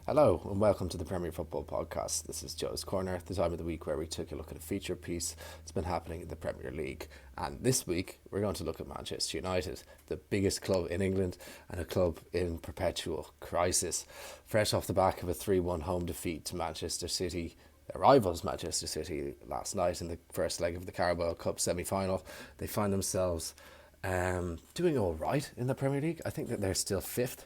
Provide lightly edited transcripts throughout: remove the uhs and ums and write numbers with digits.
Hello and welcome to the Premier Football Podcast. This is Joe's Corner, the time of the week where we took a look at a feature piece that's been happening in the Premier League. And this week we're going to look at Manchester United, the biggest club in England and a club in perpetual crisis. Fresh off the back of a 3-1 home defeat to Manchester City, their rivals Manchester City, last night in the first leg of the Carabao Cup semi-final, they find themselves doing all right in the Premier League. I think that they're still fifth.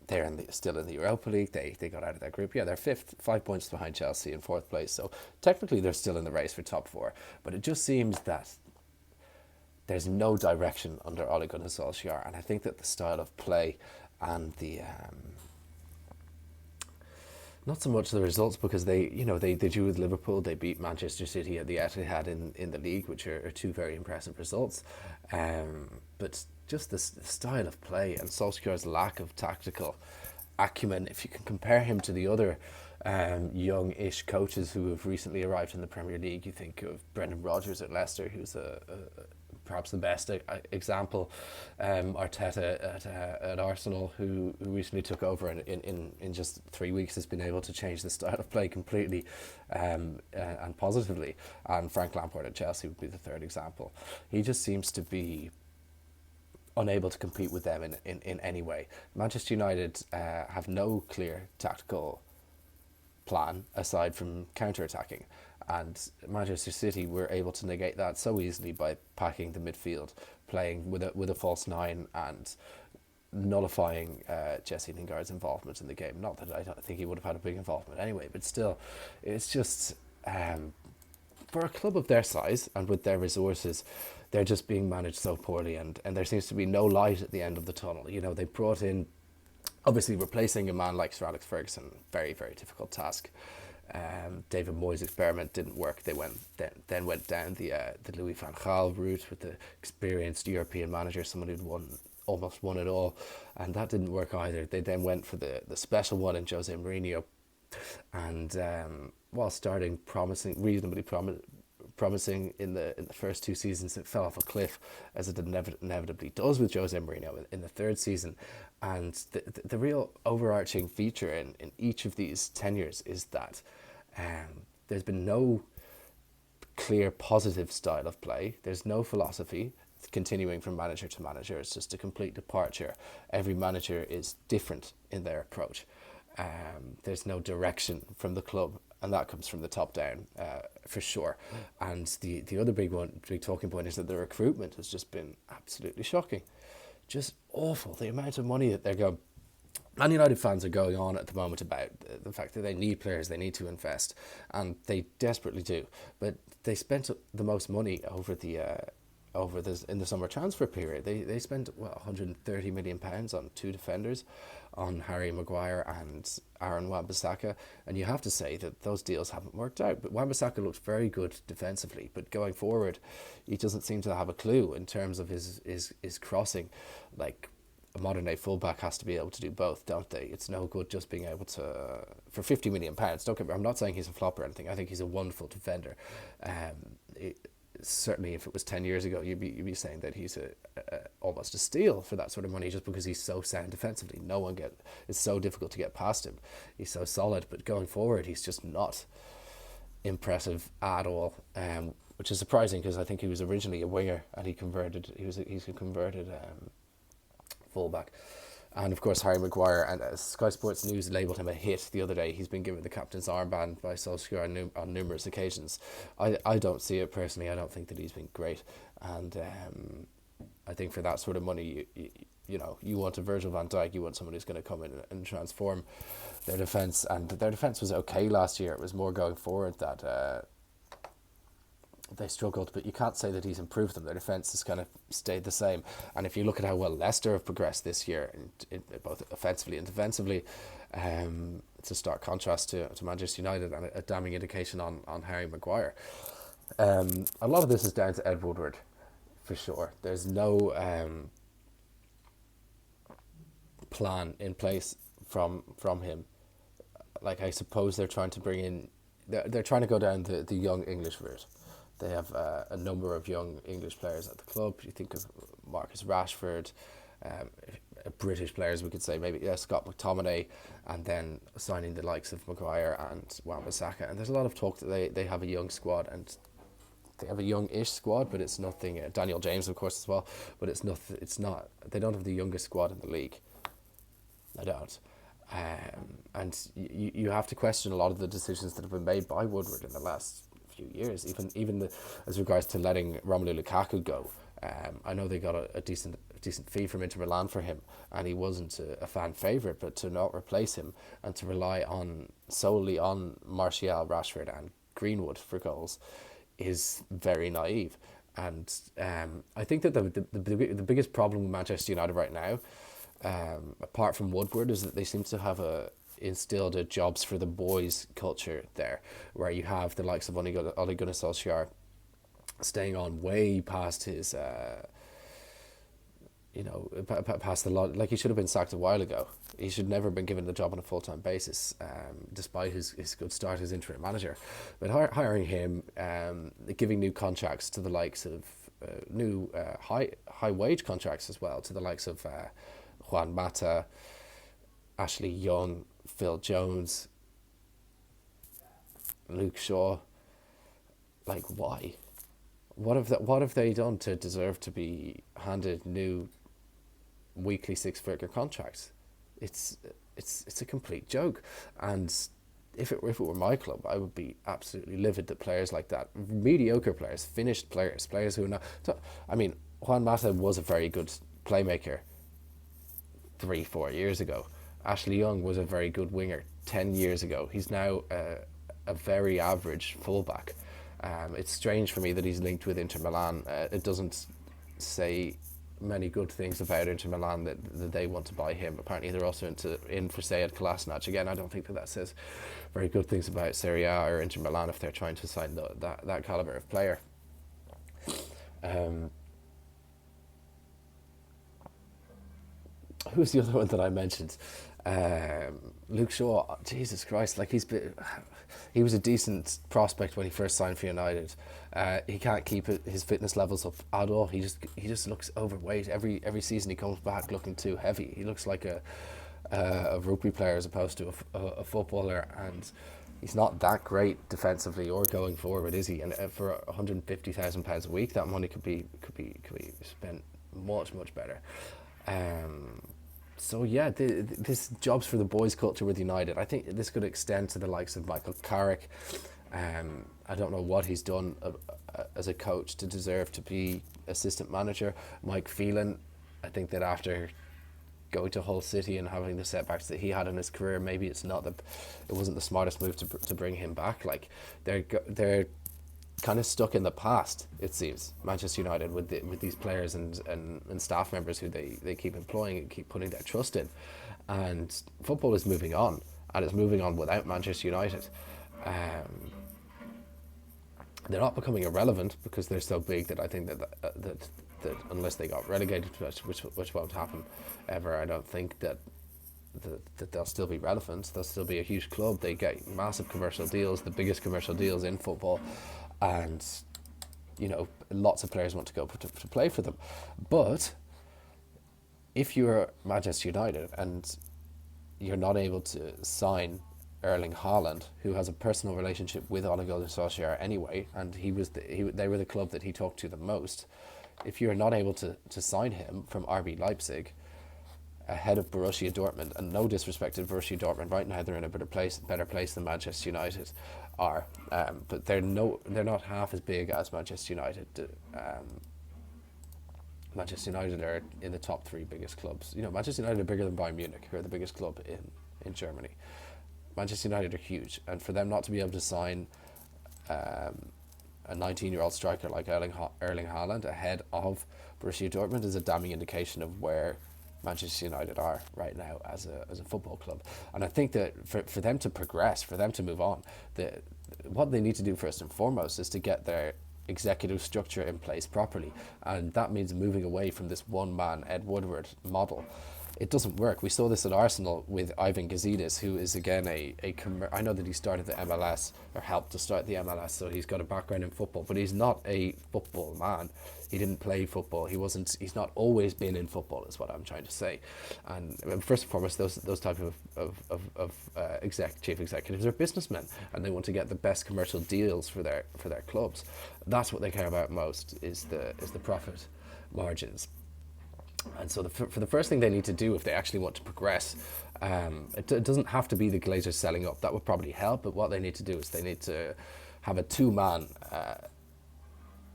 They're still in the Europa League. They got out of their group. Yeah, they're fifth, 5 points behind Chelsea in fourth place. So technically they're still in the race for top four. But it just seems that there's no direction under Ole Gunnar Solskjaer. And I think that the style of play and the not so much the results, because they drew with Liverpool, they beat Manchester City at the Etihad in the league, which are two very impressive results. But just the style of play and Solskjaer's lack of tactical acumen, if you can compare him to the other young-ish coaches who have recently arrived in the Premier League, you think of Brendan Rodgers at Leicester, who's perhaps the best example. Arteta at Arsenal, who recently took over and in just 3 weeks has been able to change the style of play completely and positively. And Frank Lampard at Chelsea would be the third example. He just seems to be unable to compete with them in any way. Manchester United have no clear tactical plan aside from counter-attacking, and Manchester City were able to negate that so easily by packing the midfield, playing with a false nine and nullifying Jesse Lingard's involvement in the game. Not that I don't think he would have had a big involvement anyway, but still, it's just for a club of their size and with their resources, they're just being managed so poorly, and there seems to be no light at the end of the tunnel. You know, they brought in, obviously replacing a man like Sir Alex Ferguson, very, very difficult task. David Moyes' experiment didn't work. They went down the Louis van Gaal route with the experienced European manager, someone who'd almost won it all, and that didn't work either. They then went for the special one in Jose Mourinho, and while starting reasonably promising in the first two seasons, it fell off a cliff, as it inevitably does with Jose Mourinho in the third season. And the real overarching feature in each of these tenures is that there's been no clear positive style of play. There's no philosophy. It's continuing from manager to manager. It's just a complete departure. Every manager is different in their approach. There's no direction from the club, and that comes from the top down, for sure. And the other big talking point is that the recruitment has just been absolutely shocking, just awful. The amount of money that they're going. Man United fans are going on at the moment about the fact that they need players, they need to invest, and they desperately do. But they spent the most money in the summer transfer period. They spent £130 million on two defenders, on Harry Maguire and Aaron Wan-Bissaka, and you have to say that those deals haven't worked out. But Wan-Bissaka looks very good defensively, but going forward, he doesn't seem to have a clue in terms of his crossing. Like, a modern day fullback has to be able to do both, don't they? It's no good just being able to, for £50 million. Don't get me, I'm not saying he's a flop or anything. I think he's a wonderful defender. Certainly, if it was 10 years ago, you'd be saying that he's almost a steal for that sort of money, just because he's so sound defensively. It's so difficult to get past him. He's so solid, but going forward, he's just not impressive at all. Which is surprising, because I think he was originally a winger and he's a converted fullback. And of course, Harry Maguire, and Sky Sports News labelled him a hit the other day. He's been given the captain's armband by Solskjaer on numerous occasions. I don't see it personally. I don't think that he's been great. And I think for that sort of money, you want a Virgil van Dijk, you want someone who's going to come in and transform their defence. And their defence was okay last year. It was more going forward that they struggled, but you can't say that he's improved them. Their defence has kind of stayed the same. And if you look at how well Leicester have progressed this year, in both offensively and defensively, it's a stark contrast to Manchester United, and a damning indication on Harry Maguire. A lot of this is down to Ed Woodward, for sure. There's no plan in place from him. Like, I suppose they're trying to bring in, they're trying to go down the young English route. They have a number of young English players at the club. You think of Marcus Rashford, British players, we could say maybe Scott McTominay, and then signing the likes of Maguire and Wan-Bissaka. And there's a lot of talk that they have a young squad, and they have a young-ish squad, but it's nothing. Daniel James, of course, as well, but it's nothing. It's not. They don't have the youngest squad in the league. I don't. And you have to question a lot of the decisions that have been made by Woodward in the last few years. Even as regards to letting Romelu Lukaku go. I know they got a decent fee from Inter Milan for him, and he wasn't a fan favourite, but to not replace him and to rely solely on Martial, Rashford and Greenwood for goals is very naive. And I think that the biggest problem with Manchester United right now, apart from Woodward, is that they seem to have instilled a jobs for the boys culture there, where you have the likes of Ole Gunnar Solskjaer staying on way past his, past the lot. Like, he should have been sacked a while ago. He should never have been given the job on a full-time basis, despite his good start as interim manager. But hiring him, giving new contracts to the likes of new high wage contracts as well to the likes of Juan Mata, Ashley Young, Phil Jones, Luke Shaw. Like, why? What have they done to deserve to be handed new weekly six-figure contracts? It's a complete joke. And if it were my club, I would be absolutely livid that players like that, mediocre players, finished players who are not. I mean, Juan Mata was a very good playmaker 3-4 years ago. Ashley Young was a very good winger 10 years ago. He's now a very average fullback. It's strange for me that he's linked with Inter Milan. It doesn't say many good things about Inter Milan that they want to buy him. Apparently they're also in for Sead Kolasinac. Again, I don't think that says very good things about Serie A or Inter Milan if they're trying to sign that calibre of player. Who's the other one that I mentioned? Luke Shaw. Jesus Christ! Like, he was a decent prospect when he first signed for United. He can't keep his fitness levels up at all. He just looks overweight. Every season he comes back looking too heavy. He looks like a rugby player as opposed to a footballer, and he's not that great defensively or going forward, is he? And for £150,000 a week, that money could be spent much better. So yeah, this jobs for the boys culture with United. I think this could extend to the likes of Michael Carrick. I don't know what he's done as a coach to deserve to be assistant manager. Mike Phelan, I think that after going to Hull City and having the setbacks that he had in his career, maybe it wasn't the smartest move to bring him back. Like, they're kind of stuck in the past, it seems, Manchester United, with these players and staff members who they keep employing and keep putting their trust in. And football is moving on, and it's moving on without Manchester United. They're not becoming irrelevant because they're so big that I think that unless they got relegated, which won't happen ever, I don't think that they'll still be relevant. They'll still be a huge club. They get massive commercial deals, the biggest commercial deals in football, and lots of players want to go to play for them. But if you're Manchester United and you're not able to sign Erling Haaland, who has a personal relationship with Ole Gunnar Solskjaer anyway, and they were the club that he talked to the most. If you're not able to sign him from RB Leipzig ahead of Borussia Dortmund, and no disrespect to Borussia Dortmund, right now they're in a better place than Manchester United are, but they're not half as big as Manchester United. Manchester United are in the top 3 biggest clubs. Manchester United are bigger than Bayern Munich, who are the biggest club in Germany. Manchester United are huge, and for them not to be able to sign a 19-year-old striker like Erling Haaland ahead of Borussia Dortmund is a damning indication of where Manchester United are right now as a football club. And I think that for them to progress, for them to move on, what they need to do first and foremost is to get their executive structure in place properly, and that means moving away from this one-man Ed Woodward model. it doesn't work. We saw this at Arsenal with Ivan Gazidis, who is again I know that he started the MLS or helped to start the MLS, so he's got a background in football, but he's not a football man. He didn't play football. He's not always been in football, is what I'm trying to say. And first and foremost, those type of chief executives are businessmen, and they want to get the best commercial deals for their clubs. That's what they care about most, is the profit margins. And so for the first thing they need to do, if they actually want to progress, it doesn't have to be the Glazers selling up. That would probably help, but what they need to do is they need to have a two-man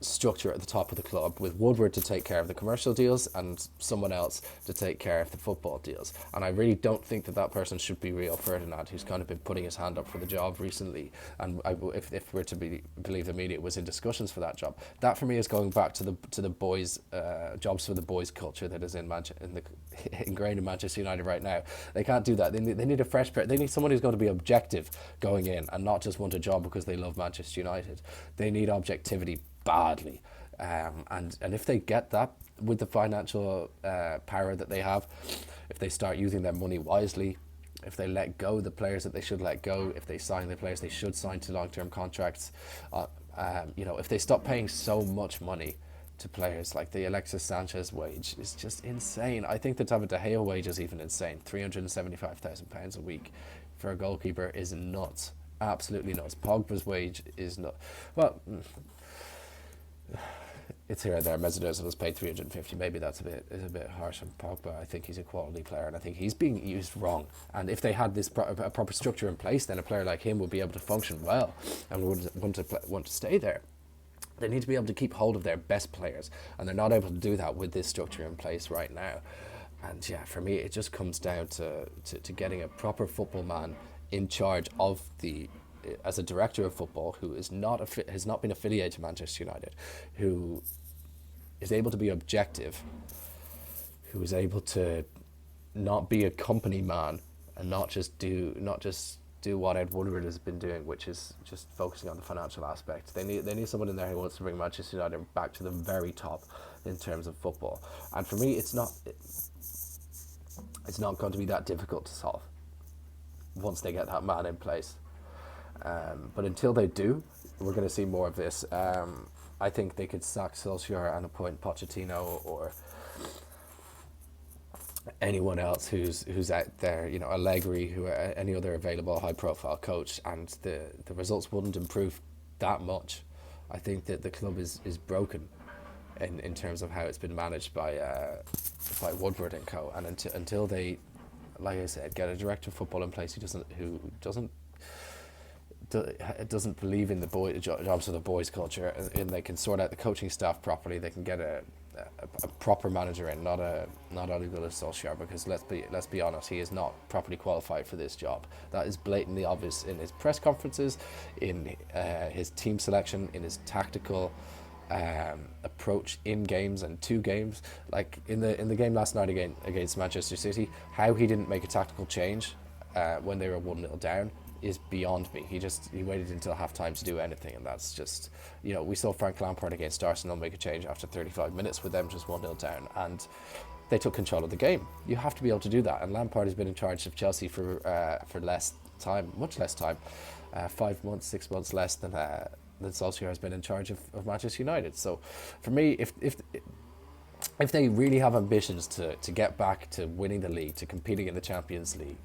structure at the top of the club, with Woodward to take care of the commercial deals and someone else to take care of the football deals. And I really don't think that person should be Rio Ferdinand, who's kind of been putting his hand up for the job recently, and if we're to believe the media, was in discussions for that job. That for me is going back to the boys, jobs for the boys culture that is ingrained in Manchester United right now. They can't do that. They need a fresh pair. They need someone who's going to be objective going in and not just want a job because they love Manchester United. They need objectivity badly, and if they get that with the financial power that they have, if they start using their money wisely, if they let go the players that they should let go, if they sign the players they should sign to long-term contracts, if they stop paying so much money to players, like the Alexis Sanchez wage is just insane. I think the David De Gea wage is even insane. £375,000 a week for a goalkeeper is nuts, absolutely nuts. Pogba's wage is not, well, it's here and there. Mesut Ozil was paid 350. Maybe that's a bit harsh on Pogba. I think he's a quality player, and I think he's being used wrong. And if they had this a proper structure in place, then a player like him would be able to function well and would want to stay there. They need to be able to keep hold of their best players, and they're not able to do that with this structure in place right now. And yeah, for me, it just comes down to getting a proper football man in charge of as a director of football, who has not been affiliated to Manchester United, who is able to be objective, who is able to not be a company man and not just do what Ed Woodward has been doing, which is just focusing on the financial aspect. They need someone in there who wants to bring Manchester United back to the very top in terms of football. And for me, it's not going to be that difficult to solve once they get that man in place. But until they do, we're going to see more of this. I think they could sack Solskjaer and appoint Pochettino or anyone else who's out there, Allegri, any other available high-profile coach, and the results wouldn't improve that much. I think that the club is broken in terms of how it's been managed by Woodward and co. And until they, like I said, get a director of football in place who doesn't believe in the jobs of the boys culture, and they can sort out the coaching staff properly, they can get a proper manager in, not Ole Gunnar Solskjaer, because let's be honest, he is not properly qualified for this job. That is blatantly obvious in his press conferences, in his team selection, in his tactical approach in games and to games. Like in the game last night against Manchester City, how he didn't make a tactical change when they were 1-0 down is beyond me. He waited until half-time to do anything, and that's just, we saw Frank Lampard against Arsenal make a change after 35 minutes with them just 1-0 down, and they took control of the game. You have to be able to do that, and Lampard has been in charge of Chelsea for less time, much less time, 5 months, 6 months less than Solskjaer has been in charge of Manchester United. So for me, if they really have ambitions to get back to winning the league, to competing in the Champions League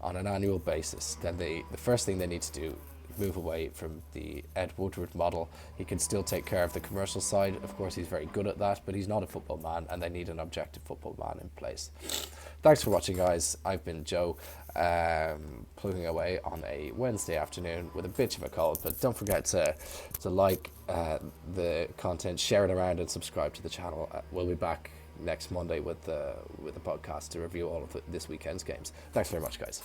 on an annual basis, then the first thing they need to do, move away from the Ed Woodward model. He can still take care of the commercial side. Of course, he's very good at that, but he's not a football man, and they need an objective football man in place. Thanks for watching, guys. I've been Joe, plugging away on a Wednesday afternoon with a bit of a cold, but don't forget to like the content, share it around, and subscribe to the channel. We'll be back next Monday with the podcast to review all of this weekend's games. Thanks very much, guys.